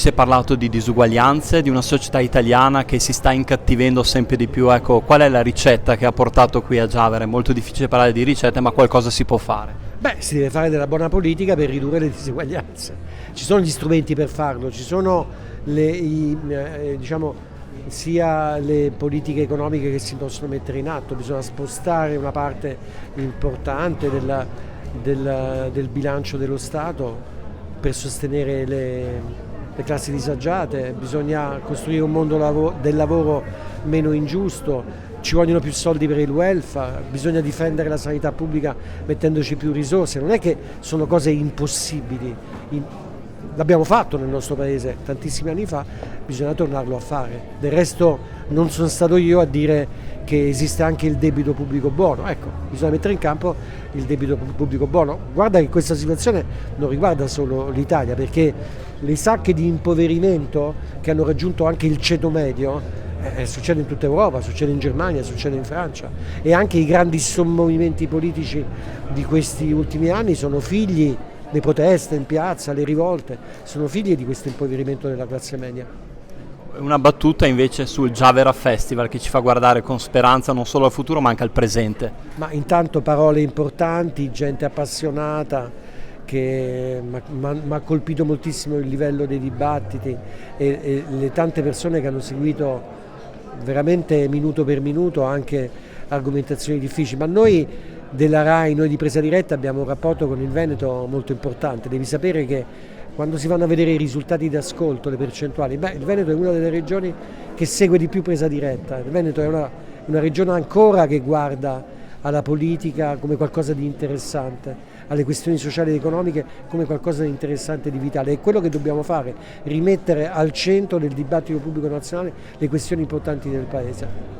Si è parlato di disuguaglianze, di una società italiana che si sta incattivendo sempre di più. Ecco, qual è la ricetta che ha portato qui a Giavere? È molto difficile parlare di ricette, ma qualcosa si può fare. Beh, si deve fare della buona politica per ridurre le diseguaglianze. Ci sono gli strumenti per farlo, ci sono sia le politiche economiche che si possono mettere in atto, bisogna spostare una parte importante del bilancio dello Stato per sostenere le classi disagiate, bisogna costruire un mondo del lavoro meno ingiusto, ci vogliono più soldi per il welfare, bisogna difendere la sanità pubblica mettendoci più risorse, non è che sono cose impossibili, l'abbiamo fatto nel nostro paese tantissimi anni fa, bisogna tornarlo a fare. Del resto non sono stato io a dire che esiste anche il debito pubblico buono, ecco, bisogna mettere in campo il debito pubblico buono. Guarda che questa situazione non riguarda solo l'Italia, perché le sacche di impoverimento che hanno raggiunto anche il ceto medio succede in tutta Europa, succede in Germania, succede in Francia, e anche i grandi sommovimenti politici di questi ultimi anni sono figli, le proteste in piazza, le rivolte, sono figli di questo impoverimento della classe media. Una battuta invece sul Giavera Festival che ci fa guardare con speranza non solo al futuro ma anche al presente. Ma intanto parole importanti, gente appassionata, che mi ha colpito moltissimo il livello dei dibattiti e le tante persone che hanno seguito veramente minuto per minuto anche argomentazioni difficili. Ma noi della RAI, noi di Presa Diretta abbiamo un rapporto con il Veneto molto importante. Devi sapere che quando si vanno a vedere i risultati di ascolto, le percentuali, il Veneto è una delle regioni che segue di più Presa Diretta. Il Veneto è una regione ancora che guarda alla politica come qualcosa di interessante, alle questioni sociali ed economiche come qualcosa di interessante e di vitale. È quello che dobbiamo fare, rimettere al centro del dibattito pubblico nazionale le questioni importanti del Paese.